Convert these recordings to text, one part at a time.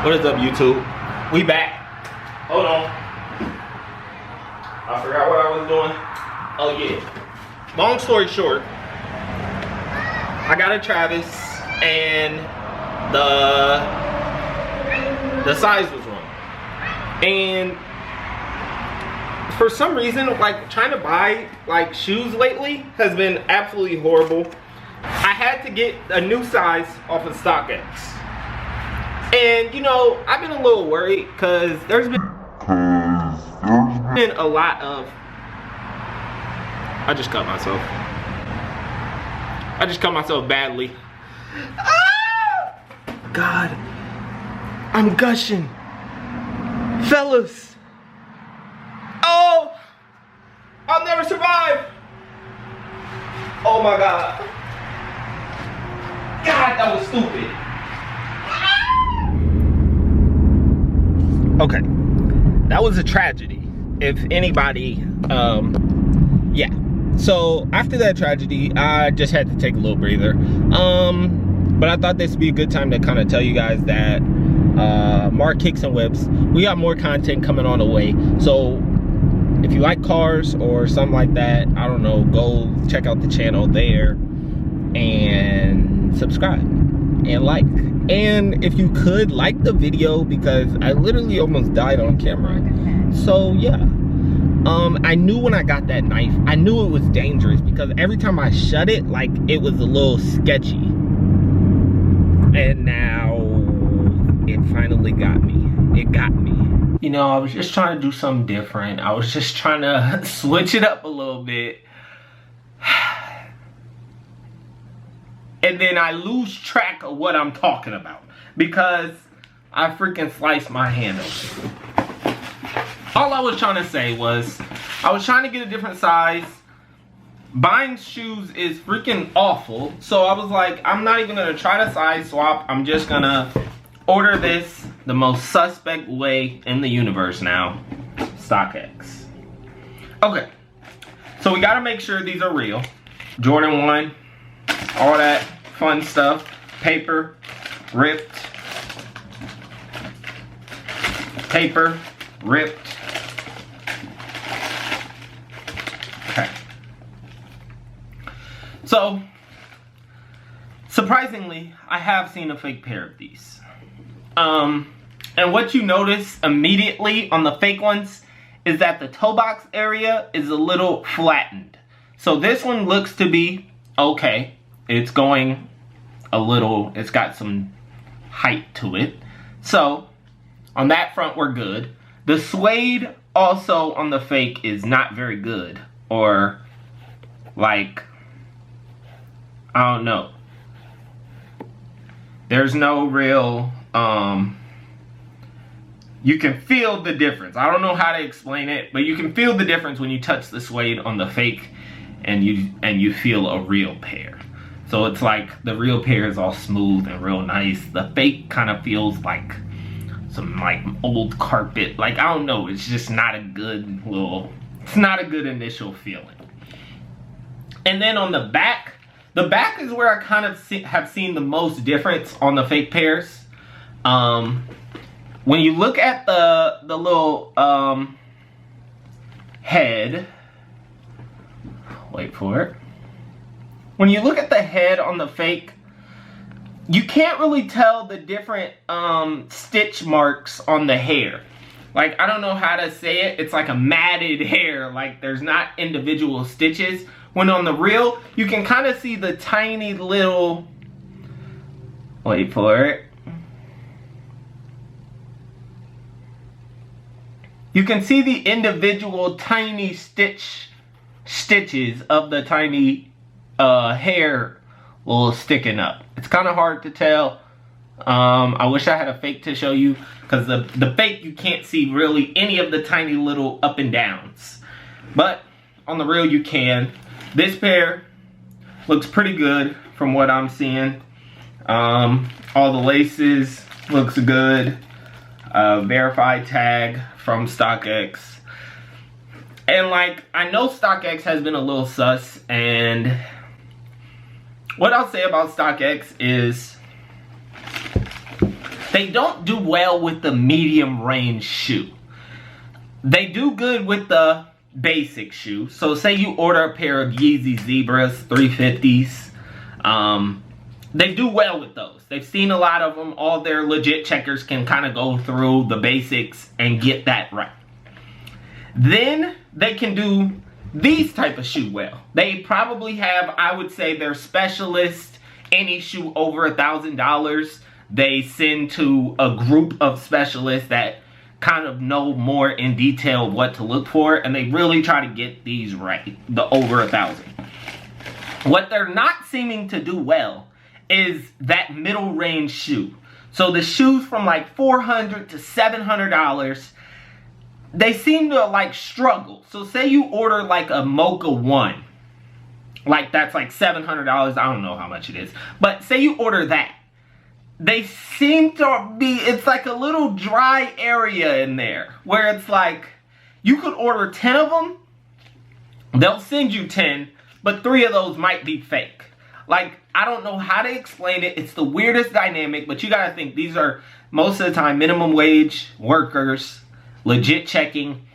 What is up, YouTube? We back. Hold on. I forgot what I was doing. Oh yeah. Long story short, I got a Travis and the size was wrong. And for some reason, like trying to buy like shoes lately has been absolutely horrible. I had to get a new size off of StockX. And you know, I've been a little worried because there's been a lot of... I just cut myself. I just cut myself badly. Ah! God, I'm gushing. Fellas. Oh, I'll never survive. Oh my God. God, that was stupid. Okay, that was a tragedy. If anybody, yeah. So after that tragedy, I just had to take a little breather. But I thought this would be a good time to kind of tell you guys that Mark Kicks and Whips, we got more content coming on the way. So if you like cars or something like that, I don't know, go check out the channel there and subscribe and like. And if you could, like the video, because I literally almost died on camera. So yeah, I knew when I got that knife, I knew it was dangerous because every time I shut it, like it was a little sketchy. And now it finally got me. It got me. You know, I was just trying to do something different. I was just trying to switch it up a little bit. And then I lose track of what I'm talking about because I freaking sliced my hand open. All I was trying to say was I was trying to get a different size. Buying shoes is freaking awful. So I was like, I'm not even gonna try to size swap. I'm just gonna order this the most suspect way in the universe now. StockX. Okay, so we gotta make sure these are real. Jordan 1. All that fun stuff. Paper, ripped. Paper, ripped. Okay. So, surprisingly, I have seen a fake pair of these. And what you notice immediately on the fake ones is that the toe box area is a little flattened. So this one looks to be okay. It's going a little, it's got some height to it. So, on that front, we're good. The suede also on the fake is not very good. Or, like, I don't know. There's no real, you can feel the difference. I don't know how to explain it, but you can feel the difference when you touch the suede on the fake and you feel a real pair. So it's like the real pair is all smooth and real nice. The fake kind of feels like some like old carpet. Like, I don't know, it's just not a good little, it's not a good initial feeling. And then on the back is where I kind of have seen the most difference on the fake pairs. When you look at the little head, wait for it. When you look at the head on the fake, you can't really tell the different stitch marks on the hair. Like, I don't know how to say it. It's like a matted hair. Like, there's not individual stitches. When on the real, you can kind of see the tiny little... Wait for it. You can see the individual tiny stitches of the tiny hair little sticking up. It's kind of hard to tell. I wish I had a fake to show you, because the fake you can't see really any of the tiny little up and downs, but on the real you can. This pair looks pretty good from what I'm seeing. All the laces looks good. Verified tag from StockX. And like, I know StockX has been a little sus, and what I'll say about StockX is they don't do well with the medium range shoe. They do good with the basic shoe. So say you order a pair of Yeezy Zebras 350s. They do well with those. They've seen a lot of them. All their legit checkers can kind of go through the basics and get that right. Then they can do these type of shoe well. They probably have, I would say, their specialist. Any shoe over $1,000, they send to a group of specialists that kind of know more in detail what to look for, and they really try to get these right, the over 1,000. What they're not seeming to do well is that middle range shoe. So the shoes from like $400 to $700, they seem to like struggle. So say you order like a Mocha 1, like that's like $700, I don't know how much it is, but say you order that, they seem to be, it's like a little dry area in there where it's like you could order 10 of them, they'll send you 10, but 3 of those might be fake. Like, I don't know how to explain it. It's the weirdest dynamic, but you gotta think these are most of the time minimum wage workers, legit checking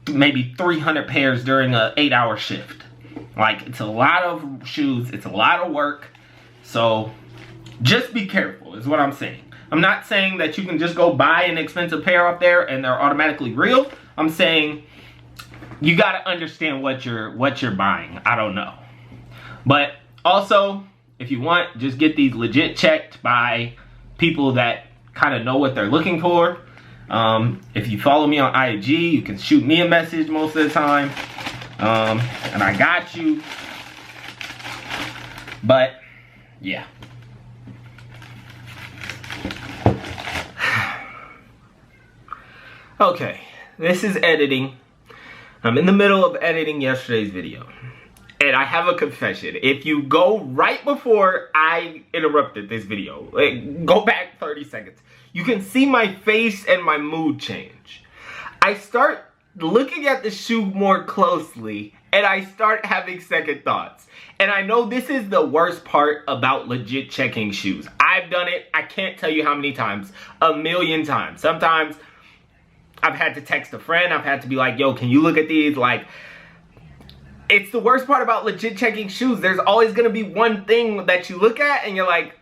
maybe 300 pairs during an 8-hour shift. Like, it's a lot of shoes, it's a lot of work, so just be careful is what I'm saying. I'm not saying that you can just go buy an expensive pair up there and they're automatically real. I'm saying you gotta understand what you're buying. I don't know. But also, if you want, just get these legit checked by people that kind of know what they're looking for. If you follow me on IG, you can shoot me a message most of the time. And I got you. But yeah. Okay, this is editing. I'm in the middle of editing yesterday's video. And I have a confession. If you go right before I interrupted this video, like, go back 30 seconds, you can see my face and my mood change. I start looking at the shoe more closely and I start having second thoughts. And I know this is the worst part about legit checking shoes. I've done it, I can't tell you how many times, a million times. Sometimes I've had to text a friend, I've had to be like, yo, can you look at these? Like, it's the worst part about legit checking shoes. There's always gonna be one thing that you look at and you're like,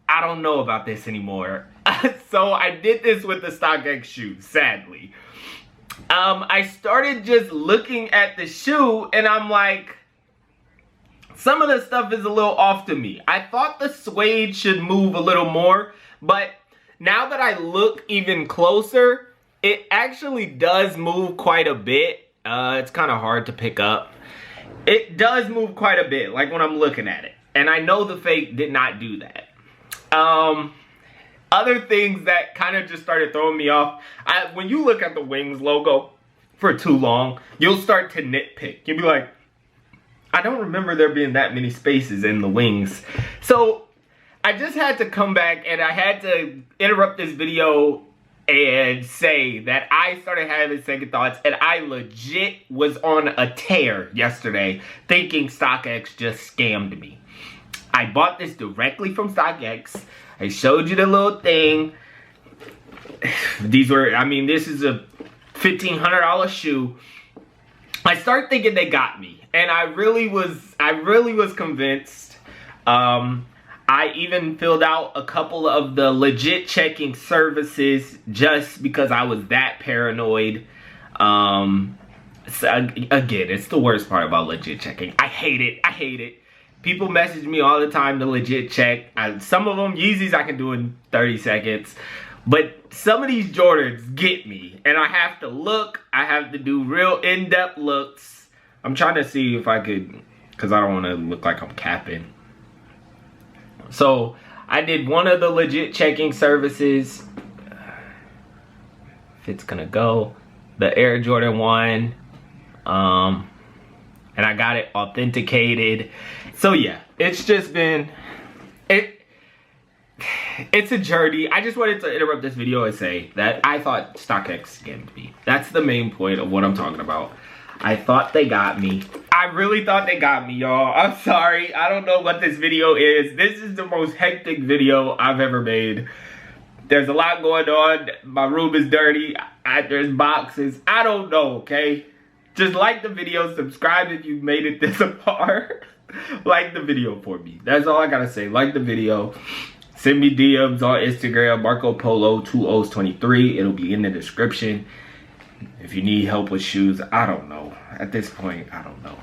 I don't know about this anymore. So I did this with the StockX shoes, sadly. I started just looking at the shoe and I'm like, some of the stuff is a little off to me. I thought the suede should move a little more, but now that I look even closer, it actually does move quite a bit. It's kind of hard to pick up. It does move quite a bit, like when I'm looking at it. And I know the fake did not do that. Other things that kind of just started throwing me off, when you look at the Wings logo for too long, you'll start to nitpick. You'll be like, I don't remember there being that many spaces in the Wings. So I just had to come back and I had to interrupt this video and say that I started having second thoughts and I legit was on a tear yesterday thinking StockX just scammed me. I bought this directly from StockX. I showed you the little thing. These were, I mean, this is a $1,500 shoe. I started thinking they got me, and I really was convinced. I even filled out a couple of the legit checking services just because I was that paranoid. So again, it's the worst part about legit checking. I hate it. I hate it. People message me all the time to legit check. Some of them, Yeezys, I can do in 30 seconds. But some of these Jordans get me. And I have to look. I have to do real in-depth looks. I'm trying to see if I could, because I don't want to look like I'm capping. So I did one of the legit checking services. If it's gonna go. The Air Jordan 1. And I got it authenticated. So yeah, it's just been, it's a journey. I just wanted to interrupt this video and say that I thought StockX scammed me. That's the main point of what I'm talking about. I thought they got me. I really thought they got me, y'all. I'm sorry. I don't know what this video is. This is the most hectic video I've ever made. There's a lot going on. My room is dirty. There's boxes. I don't know, okay? Just like the video. Subscribe if you made it this far. Like the video for me. That's all I gotta say. Like the video. Send me DMs on Instagram. Marco Polo 2Os23. It'll be in the description. If you need help with shoes, I don't know. At this point, I don't know.